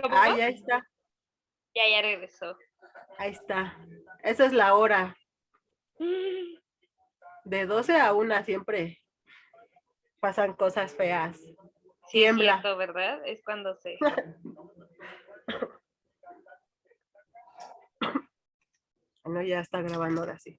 ¿Cómo? Ah, ya está. Ya regresó. Ahí está. Esa es la hora. De 12 a 1 siempre pasan cosas feas. Sí, es Tiembla. cierto, ¿verdad? Es cuando se... No, ya está grabando ahora sí.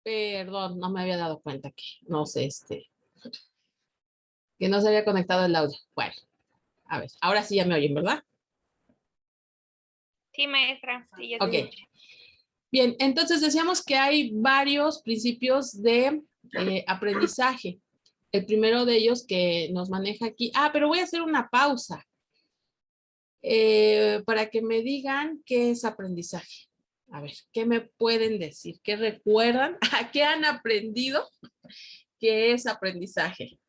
Perdón, no me había dado cuenta que no sé, que no se había conectado el audio. Bueno, a ver, ahora sí ya me oyen, ¿verdad? Sí, maestra. Sí, ya Ok. te escuché. Bien, entonces decíamos que hay varios principios de aprendizaje. El primero de ellos que nos maneja aquí. Ah, pero voy a hacer una pausa para que me digan qué es aprendizaje. A ver, ¿qué me pueden decir? ¿Qué recuerdan? ¿A qué han aprendido? ¿Qué es aprendizaje?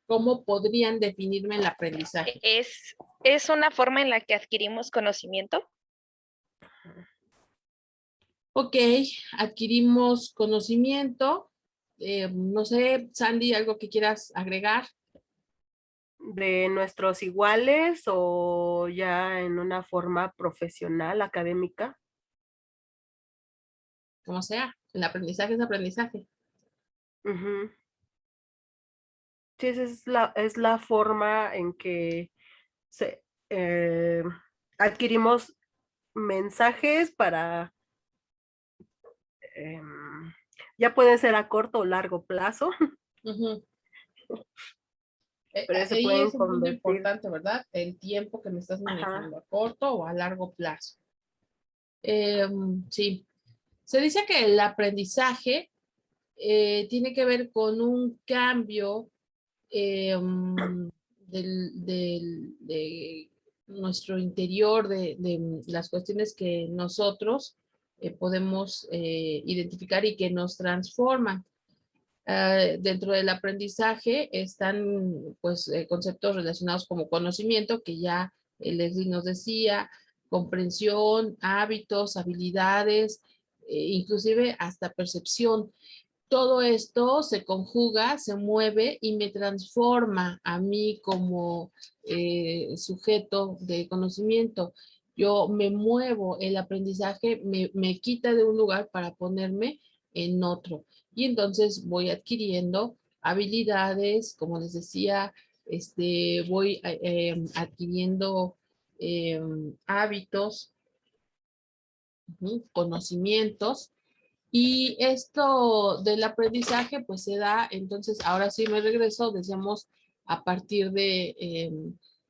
¿Cómo podrían definirme el aprendizaje? ¿Es una forma en la que adquirimos conocimiento? Ok, adquirimos conocimiento. No sé, Sandy, ¿algo que quieras agregar? De nuestros iguales o ya en una forma profesional, académica. Como sea, el aprendizaje es aprendizaje. Uh-huh. Sí, esa es la forma en que adquirimos mensajes para, ya puede ser a corto o largo plazo, Uh-huh. pero se Ahí pueden es un punto convertir. importante, ¿verdad? El tiempo que me estás manejando, Ajá. a corto o a largo plazo. Sí, se dice que el aprendizaje tiene que ver con un cambio de nuestro interior, de las cuestiones que nosotros podemos identificar y que nos transforman. Dentro del aprendizaje están pues conceptos relacionados como conocimiento, que ya Leslie nos decía, comprensión, hábitos, habilidades, inclusive hasta percepción. Todo esto se conjuga, se mueve y me transforma a mí como sujeto de conocimiento. Yo me muevo, el aprendizaje me quita de un lugar para ponerme en otro. Y entonces voy adquiriendo habilidades, como les decía, voy adquiriendo hábitos, conocimientos. Y esto del aprendizaje, pues se da, entonces, ahora sí me regreso, decíamos, a partir de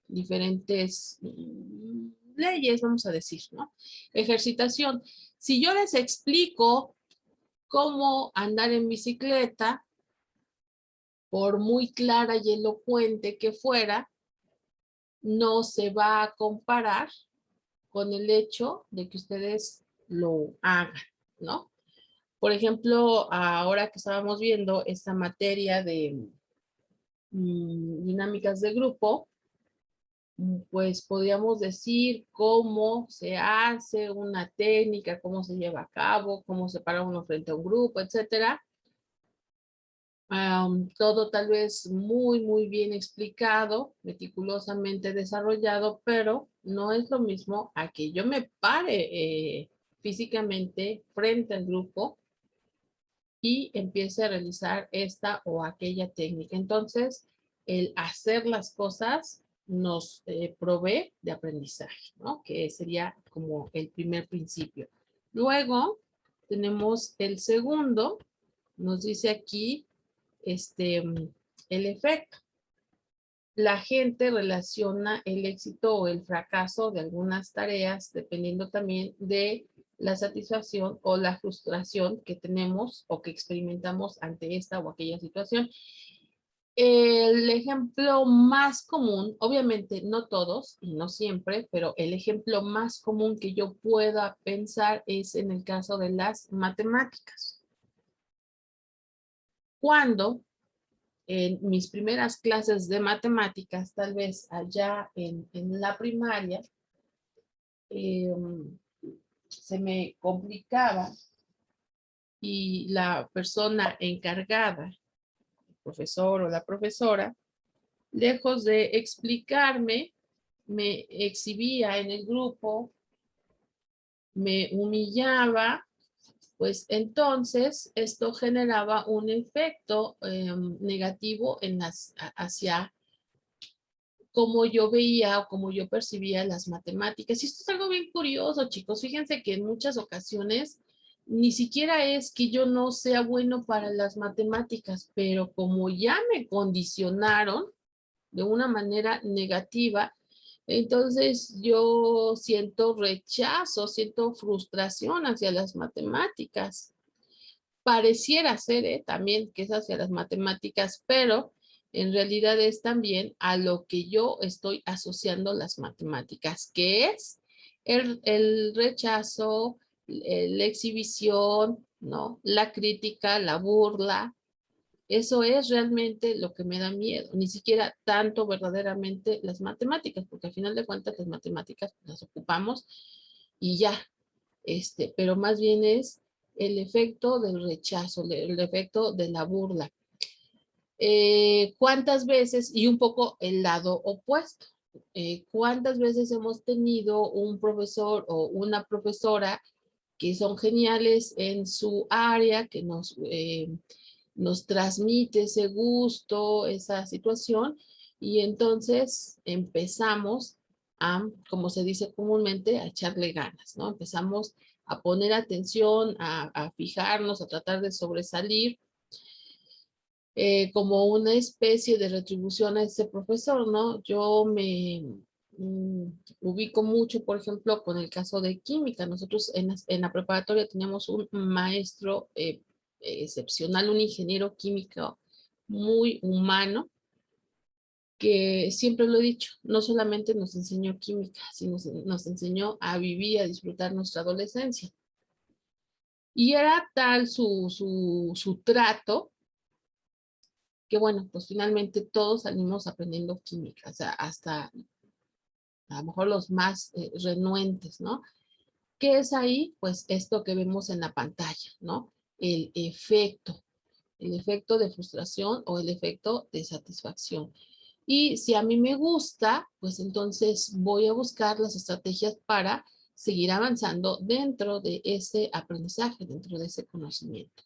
diferentes leyes, vamos a decir, ¿no? Ejercitación. Si yo les explico cómo andar en bicicleta, por muy clara y elocuente que fuera, no se va a comparar con el hecho de que ustedes lo hagan, ¿no? Por ejemplo, ahora que estábamos viendo esta materia de dinámicas de grupo, pues podríamos decir cómo se hace una técnica, cómo se lleva a cabo, cómo se para uno frente a un grupo, etcétera. todo tal vez muy bien explicado, meticulosamente desarrollado, pero no es lo mismo a que yo me pare físicamente frente al grupo y empiece a realizar esta o aquella técnica. Entonces, el hacer las cosas nos provee de aprendizaje, ¿no? Que sería como el primer principio. Luego, tenemos el segundo, nos dice aquí, el efecto. La gente relaciona el éxito o el fracaso de algunas tareas dependiendo también de la satisfacción o la frustración que tenemos o que experimentamos ante esta o aquella situación. El ejemplo más común, obviamente no todos y no siempre, pero el ejemplo más común que yo pueda pensar es en el caso de las matemáticas. Cuando en mis primeras clases de matemáticas, tal vez allá en la primaria, se me complicaba y la persona encargada, el profesor o la profesora, lejos de explicarme, me exhibía en el grupo, me humillaba, pues entonces esto generaba un efecto negativo hacia cómo yo veía o cómo yo percibía las matemáticas. Y esto es algo bien curioso, chicos. Fíjense que en muchas ocasiones ni siquiera es que yo no sea bueno para las matemáticas, pero como ya me condicionaron de una manera negativa, entonces yo siento rechazo, siento frustración hacia las matemáticas. Pareciera ser también que es hacia las matemáticas, pero en realidad es también a lo que yo estoy asociando las matemáticas, que es el rechazo, la exhibición, ¿no? La crítica, la burla. Eso es realmente lo que me da miedo, ni siquiera tanto verdaderamente las matemáticas, porque al final de cuentas las matemáticas las ocupamos y ya, pero más bien es el efecto del rechazo, el efecto de la burla. ¿Cuántas veces, y un poco el lado opuesto, cuántas veces hemos tenido un profesor o una profesora que son geniales en su área, que nos transmite ese gusto, esa situación, y entonces empezamos a, como se dice comúnmente, a echarle ganas, ¿no? Empezamos a poner atención, a fijarnos, a tratar de sobresalir como una especie de retribución a ese profesor, ¿no? Yo me ubico mucho, por ejemplo, con el caso de química. Nosotros en la preparatoria teníamos un maestro excepcional, un ingeniero químico muy humano, que siempre lo he dicho, no solamente nos enseñó química, sino nos enseñó a vivir y a disfrutar nuestra adolescencia. Y era tal su trato que bueno, pues finalmente todos salimos aprendiendo química, o sea, hasta a lo mejor los más renuentes, ¿no? ¿Qué es ahí? Pues esto que vemos en la pantalla, ¿no? El efecto de frustración o el efecto de satisfacción. Y si a mí me gusta, pues entonces voy a buscar las estrategias para seguir avanzando dentro de ese aprendizaje, dentro de ese conocimiento.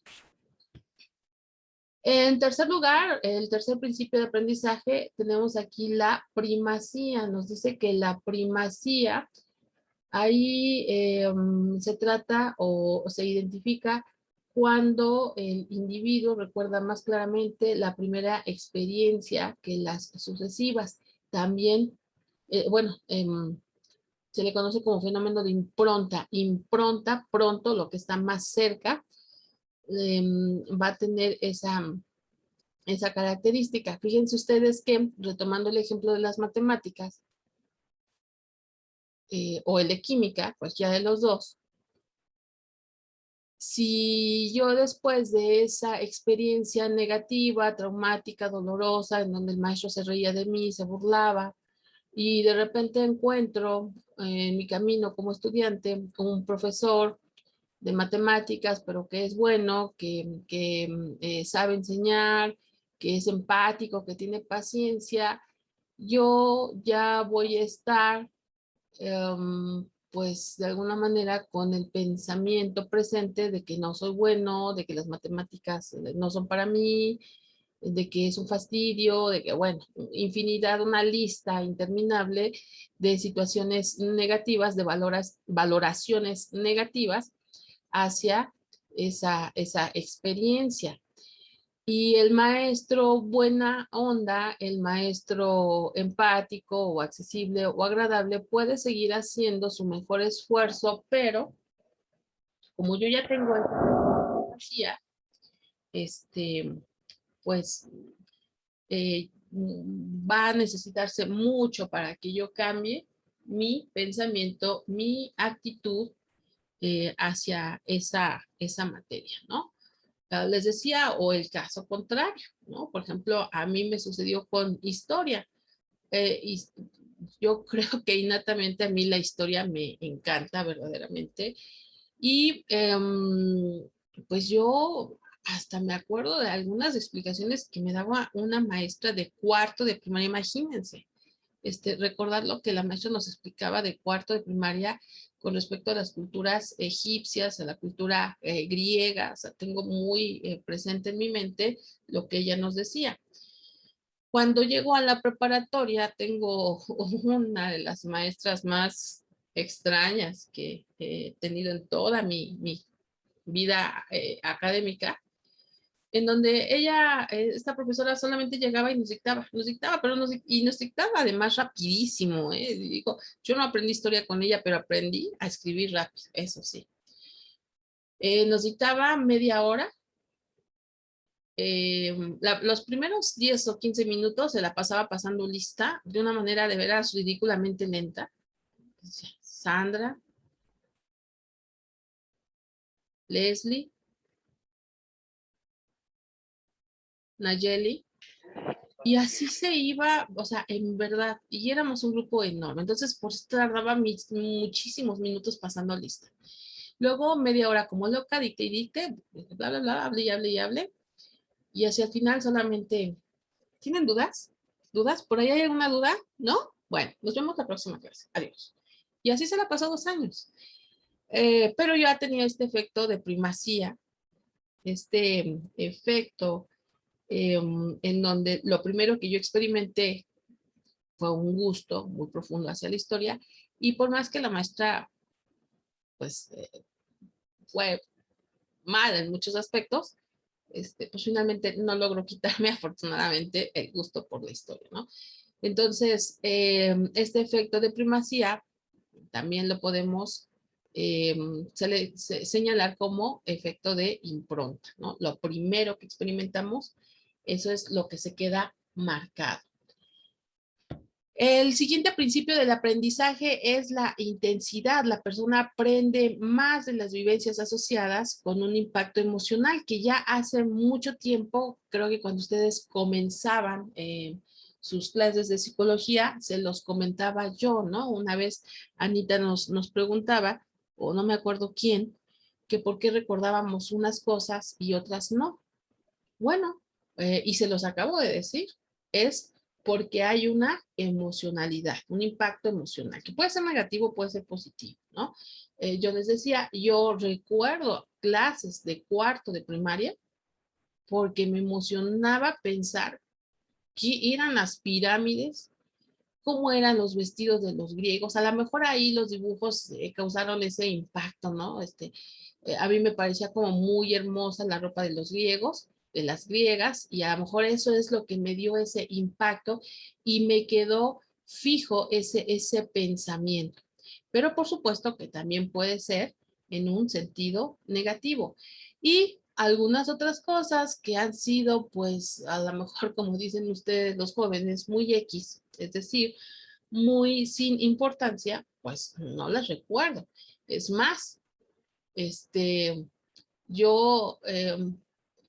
En tercer lugar, el tercer principio de aprendizaje, tenemos aquí la primacía. Nos dice que la primacía, ahí se trata o se identifica cuando el individuo recuerda más claramente la primera experiencia que las sucesivas. También, bueno, se le conoce como fenómeno de impronta. Impronta, pronto, lo que está más cerca, va a tener esa característica. Fíjense ustedes que, retomando el ejemplo de las matemáticas, o el de química, cualquiera de los dos, si yo después de esa experiencia negativa, traumática, dolorosa, en donde el maestro se reía de mí, se burlaba, y de repente encuentro en mi camino como estudiante un profesor de matemáticas, pero que es bueno, sabe enseñar, que es empático, que tiene paciencia, yo ya voy a estar, pues de alguna manera con el pensamiento presente de que no soy bueno, de que las matemáticas no son para mí, de que es un fastidio, de que, bueno, infinidad, una lista interminable de situaciones negativas, de valoraciones negativas hacia esa experiencia. Y el maestro buena onda, el maestro empático o accesible o agradable puede seguir haciendo su mejor esfuerzo, pero como yo ya tengo esa empatía, pues va a necesitarse mucho para que yo cambie mi pensamiento, mi actitud hacia esa materia, ¿no? Les decía, o el caso contrario, ¿no? Por ejemplo, a mí me sucedió con historia. Y yo creo que innatamente a mí la historia me encanta verdaderamente. Y pues yo hasta me acuerdo de algunas explicaciones que me daba una maestra de cuarto de primaria, imagínense. Recordar lo que la maestra nos explicaba de cuarto de primaria con respecto a las culturas egipcias, a la cultura griega, o sea, tengo muy presente en mi mente lo que ella nos decía. Cuando llego a la preparatoria, tengo una de las maestras más extrañas que he tenido en toda mi vida académica, en donde ella, esta profesora solamente llegaba y nos dictaba, pero nos dictaba además rapidísimo. Digo, yo no aprendí historia con ella, pero aprendí a escribir rápido, eso sí. Nos dictaba media hora. Los primeros 10 o 15 minutos se la pasaba pasando lista de una manera de veras ridículamente lenta. Sandra, Leslie, Nayeli, y así se iba, o sea, en verdad, y éramos un grupo enorme, entonces por eso tardaba muchísimos minutos pasando lista. Luego media hora como loca, dicté y dicté, bla, bla, bla, hable y hable y hable, y hacia el final solamente, ¿tienen dudas? ¿Dudas? ¿Por ahí hay alguna duda? ¿No? Bueno, nos vemos la próxima clase. Adiós. Y así se la pasó 2 años. Pero yo tenía este efecto de primacía, este efecto en donde lo primero que yo experimenté fue un gusto muy profundo hacia la historia, y por más que la maestra pues fue mala en muchos aspectos, pues finalmente no logró quitarme afortunadamente el gusto por la historia, ¿no? Entonces, este efecto de primacía también lo podemos señalar como efecto de impronta, ¿no? Lo primero que experimentamos, eso es lo que se queda marcado. El siguiente principio del aprendizaje es la intensidad. La persona aprende más de las vivencias asociadas con un impacto emocional que ya hace mucho tiempo, creo que cuando ustedes comenzaban sus clases de psicología, se los comentaba yo, ¿no? Una vez Anita nos preguntaba, o no me acuerdo quién, que por qué recordábamos unas cosas y otras no. Bueno, y se los acabo de decir, es porque hay una emocionalidad, un impacto emocional, que puede ser negativo, puede ser positivo, ¿no? Yo les decía, yo recuerdo clases de cuarto de primaria porque me emocionaba pensar qué eran las pirámides, cómo eran los vestidos de los griegos. A lo mejor ahí los dibujos causaron ese impacto, ¿no? A mí me parecía como muy hermosa la ropa de los griegos, de las griegas, y a lo mejor eso es lo que me dio ese impacto y me quedó fijo ese pensamiento. Pero por supuesto que también puede ser en un sentido negativo. Y algunas otras cosas que han sido, pues, a lo mejor, como dicen ustedes, los jóvenes, muy X, es decir, muy sin importancia, pues no las recuerdo. Es más, yo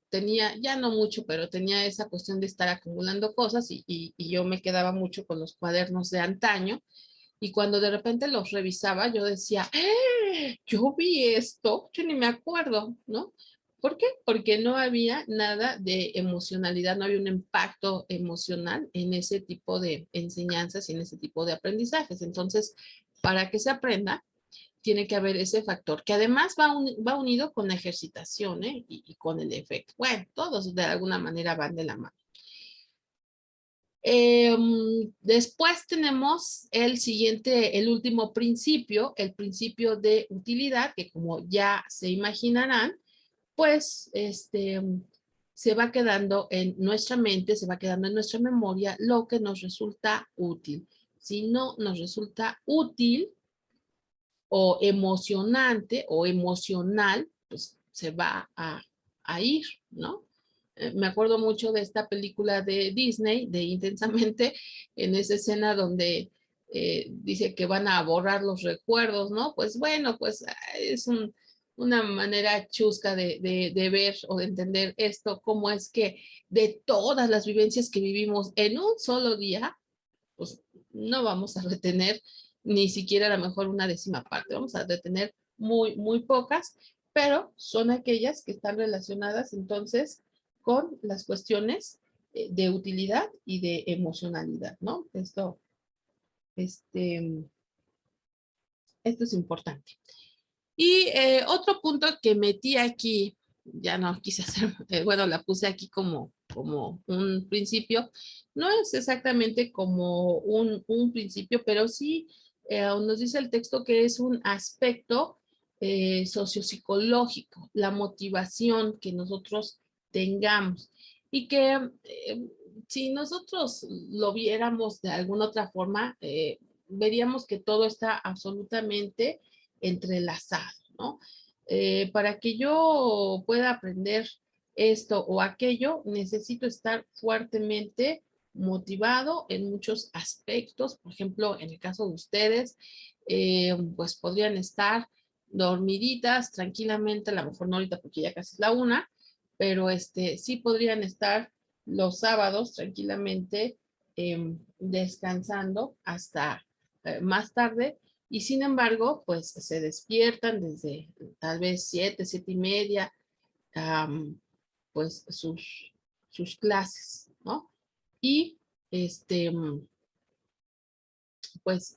tenía, ya no mucho, pero tenía esa cuestión de estar acumulando cosas y yo me quedaba mucho con los cuadernos de antaño, y cuando de repente los revisaba, yo decía, yo vi esto, yo ni me acuerdo, ¿no? ¿Por qué? Porque no había nada de emocionalidad, no había un impacto emocional en ese tipo de enseñanzas y en ese tipo de aprendizajes. Entonces, para que se aprenda, tiene que haber ese factor, que además va unido con la ejercitación, ¿eh? Y con el efecto. Bueno, todos de alguna manera van de la mano. Después tenemos el siguiente, el último principio, el principio de utilidad, que como ya se imaginarán, pues se va quedando en nuestra mente, se va quedando en nuestra memoria lo que nos resulta útil. Si no nos resulta útil o emocionante o emocional, pues se va a ir, ¿no? Me acuerdo mucho de esta película de Disney, de Intensamente, en esa escena donde dice que van a borrar los recuerdos, ¿no? Pues bueno, pues es una manera chusca de ver o de entender esto, cómo es que de todas las vivencias que vivimos en un solo día, pues no vamos a retener ni siquiera a lo mejor una décima parte, vamos a retener muy, muy pocas, pero son aquellas que están relacionadas entonces con las cuestiones de utilidad y de emocionalidad, ¿no? Este, esto es importante. Y otro punto que metí aquí, ya no quise hacer, bueno, la puse aquí como un principio, no es exactamente como un principio, pero sí nos dice el texto que es un aspecto sociopsicológico, la motivación que nosotros tengamos y que si nosotros lo viéramos de alguna otra forma, veríamos que todo está absolutamente entrelazado, ¿no? Para que yo pueda aprender esto o aquello, necesito estar fuertemente motivado en muchos aspectos. Por ejemplo, en el caso de ustedes, pues podrían estar dormiditas tranquilamente, a lo mejor no ahorita porque ya casi es la una, pero sí podrían estar los sábados tranquilamente descansando hasta más tarde y sin embargo, pues se despiertan desde tal vez 7, 7:30, pues sus clases, ¿no? Y pues,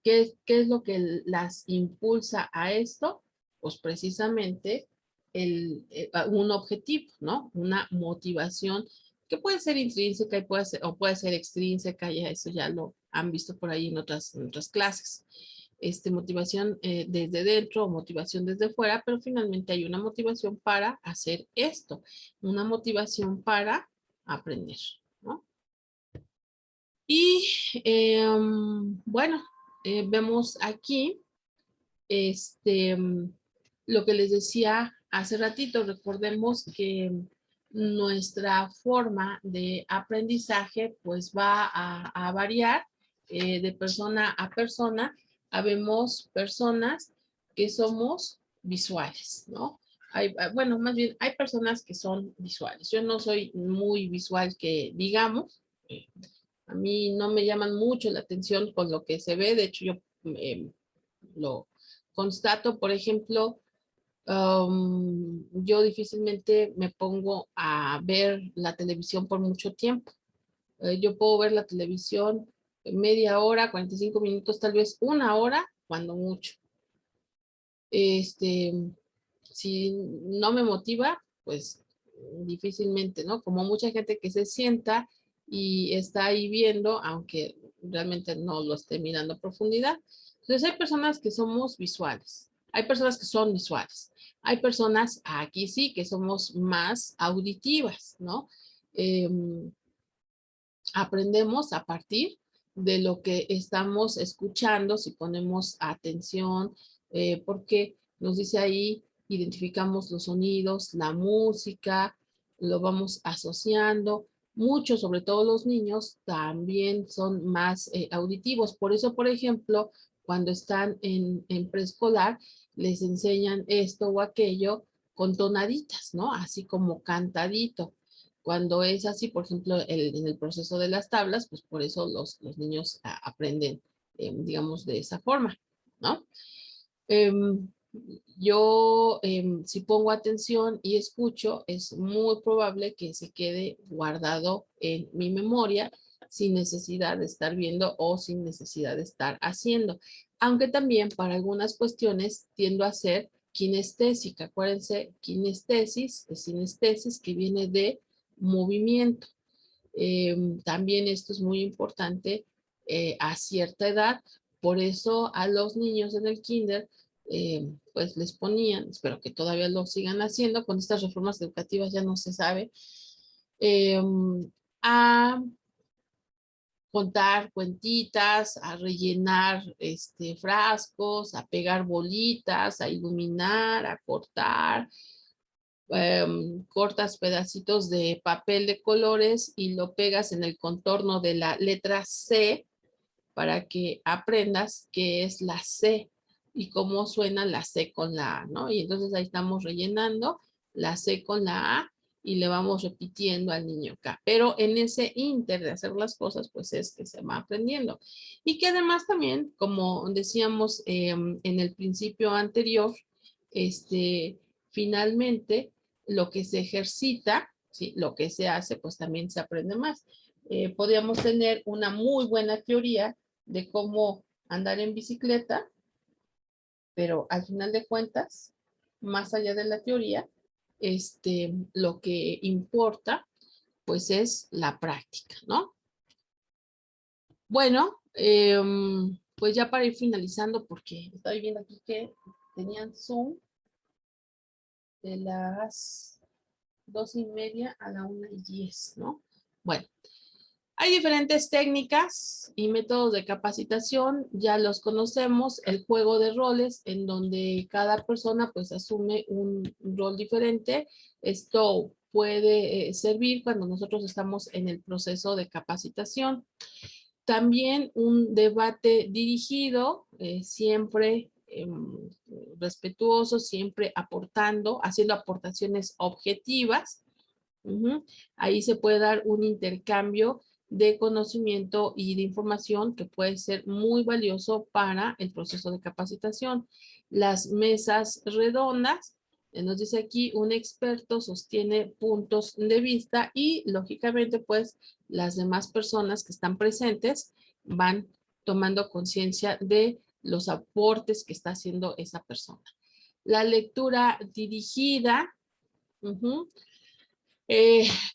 ¿qué es lo que las impulsa a esto? Pues precisamente un objetivo, ¿no? Una motivación que puede ser intrínseca y o puede ser extrínseca, ya eso ya lo han visto por ahí en otras clases. Motivación desde dentro o motivación desde fuera, pero finalmente hay una motivación para hacer esto, una motivación para aprender, ¿no? Y bueno, vemos aquí lo que les decía hace ratito. Recordemos que nuestra forma de aprendizaje pues va a variar de persona a persona. Habemos personas que somos visuales, ¿no? Bueno, más bien hay personas que son visuales. Yo no soy muy visual que digamos. A mí no me llaman mucho la atención con lo que se ve. De hecho, yo lo constato, por ejemplo, yo difícilmente me pongo a ver la televisión por mucho tiempo. Yo puedo ver la televisión media hora, 45 minutos, tal vez una hora, cuando mucho. Si no me motiva, pues difícilmente, ¿no? Como mucha gente que se sienta y está ahí viendo, aunque realmente no lo esté mirando a profundidad. Entonces hay personas que somos visuales, hay personas que son visuales, hay personas, aquí sí, que somos más auditivas, ¿no? Aprendemos a partir de lo que estamos escuchando, si ponemos atención, porque nos dice ahí, identificamos los sonidos, la música, lo vamos asociando. Muchos, sobre todo los niños, también son más auditivos. Por eso, por ejemplo, cuando están en preescolar, les enseñan esto o aquello con tonaditas, ¿no? Así como cantadito. Cuando es así, por ejemplo, en el proceso de las tablas, pues por eso los niños aprenden, digamos, de esa forma, ¿no? Si pongo atención y escucho, es muy probable que se quede guardado en mi memoria sin necesidad de estar viendo o sin necesidad de estar haciendo. Aunque también para algunas cuestiones tiendo a ser kinestésica. Acuérdense, kinestesis, es sinestesis que viene de movimiento. También esto es muy importante a cierta edad. Por eso a los niños en el kinder, pues les ponían, espero que todavía lo sigan haciendo, con estas reformas educativas ya no se sabe, a contar cuentitas, a rellenar frascos, a pegar bolitas, a iluminar, a cortar, cortas pedacitos de papel de colores y lo pegas en el contorno de la letra C para que aprendas qué es la C y cómo suena la C con la A, ¿no? Y entonces ahí estamos rellenando la C con la A y le vamos repitiendo al niño acá. Pero en ese inter de hacer las cosas, pues es que se va aprendiendo. Y que además también, como decíamos en el principio anterior, finalmente lo que se ejercita, ¿sí? Lo que se hace, pues también se aprende más. Podríamos tener una muy buena teoría de cómo andar en bicicleta, pero al final de cuentas, más allá de la teoría, lo que importa, pues es la práctica, ¿no? Bueno, pues ya para ir finalizando, porque estoy viendo aquí que tenían Zoom de las 2:30 a la 1:10, ¿no? Bueno, hay diferentes técnicas y métodos de capacitación, ya los conocemos, el juego de roles en donde cada persona pues asume un rol diferente. Esto puede servir cuando nosotros estamos en el proceso de capacitación. También un debate dirigido, siempre respetuoso, siempre aportando, haciendo aportaciones objetivas. Ahí se puede dar un intercambio de conocimiento y de información que puede ser muy valioso para el proceso de capacitación. Las mesas redondas, nos dice aquí, un experto sostiene puntos de vista y lógicamente pues las demás personas que están presentes van tomando conciencia de los aportes que está haciendo esa persona. La lectura dirigida,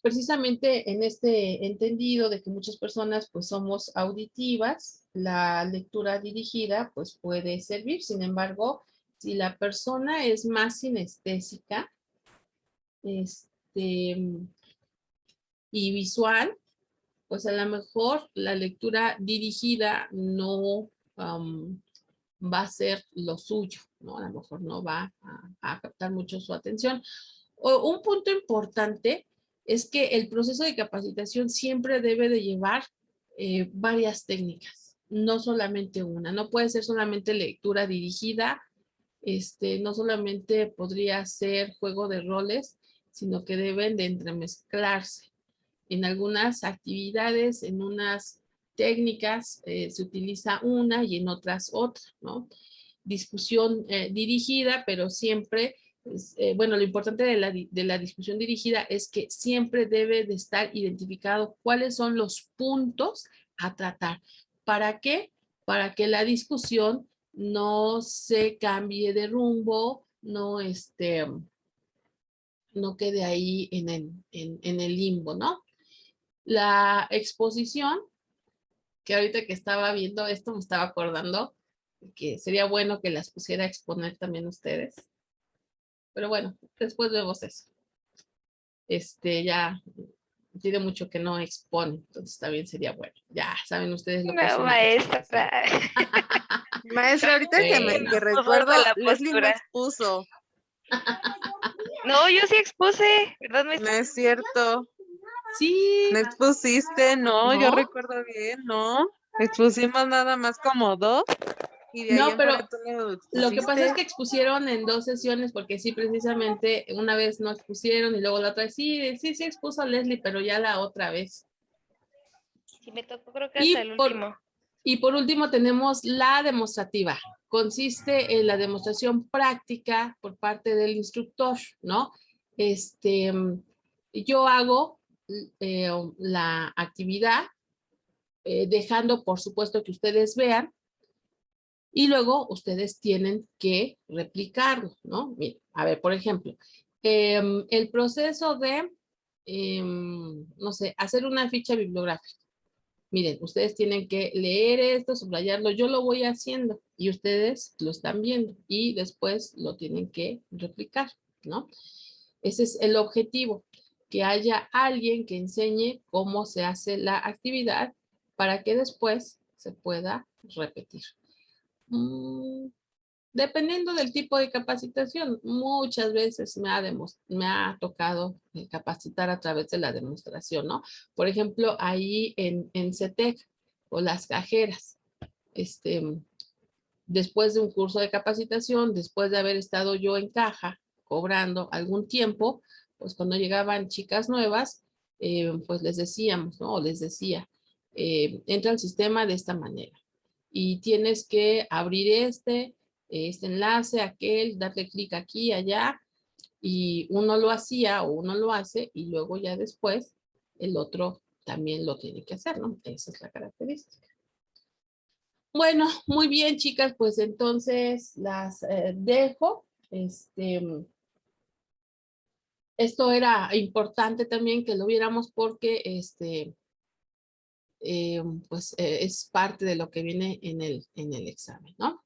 precisamente en este entendido de que muchas personas pues somos auditivas, la lectura dirigida pues puede servir. Sin embargo, si la persona es más sinestésica y visual, pues a lo mejor la lectura dirigida no va a ser lo suyo, ¿no? A lo mejor no va a captar mucho su atención. Un punto importante es que el proceso de capacitación siempre debe de llevar varias técnicas, no solamente una. No puede ser solamente lectura dirigida, no solamente podría ser juego de roles, sino que deben de entremezclarse. En algunas actividades, en unas técnicas se utiliza una y en otras otra, ¿no? Discusión dirigida, pero siempre, bueno, lo importante de la discusión dirigida es que siempre debe de estar identificado cuáles son los puntos a tratar. ¿Para qué? Para que la discusión no se cambie de rumbo, no quede ahí en el limbo, ¿no? La exposición, que ahorita que estaba viendo esto me estaba acordando que sería bueno que las pusiera a exponer también ustedes. Pero bueno, después vemos eso. Ya tiene mucho que no expone, entonces también sería bueno. Ya saben ustedes lo que es No, una maestra. Maestra, ahorita que Nos puso recuerdo, de la Leslie no postura. expuso. No, yo sí expuse, ¿verdad, No maestra? es cierto. Sí. No expusiste, no, yo ¿No? recuerdo bien, no. Expusimos nada más como 2 y de ahí No, en pero fuera tú no lo lo que pasa es expusiste. que expusieron en 2 sesiones, porque sí, precisamente una vez no expusieron y luego la otra vez sí expuso a Leslie, pero ya la otra vez. Sí, me tocó creo que hasta Y el por, último. Y por último tenemos la demostrativa. Consiste en la demostración práctica por parte del instructor, ¿no? Yo hago la actividad, dejando por supuesto que ustedes vean, y luego ustedes tienen que replicarlo, ¿no? Miren, a ver, por ejemplo, el proceso de, no sé, hacer una ficha bibliográfica. Miren, ustedes tienen que leer esto, subrayarlo. Yo lo voy haciendo y ustedes lo están viendo y después lo tienen que replicar, ¿no? Ese es el objetivo, que haya alguien que enseñe cómo se hace la actividad para que después se pueda repetir. Dependiendo del tipo de capacitación, muchas veces me ha tocado capacitar a través de la demostración, ¿no? Por ejemplo, ahí en CETEC o las cajeras, después de un curso de capacitación, después de haber estado yo en caja cobrando algún tiempo, pues cuando llegaban chicas nuevas, pues les decíamos, ¿no? O les decía, entra al sistema de esta manera y tienes que abrir este enlace, aquel, darle clic aquí, allá, y uno lo hacía o uno lo hace y luego ya después el otro también lo tiene que hacer, ¿no? Esa es la característica. Bueno, muy bien, chicas, pues entonces las dejo. Esto era importante también que lo viéramos porque pues es parte de lo que viene en el examen, ¿no?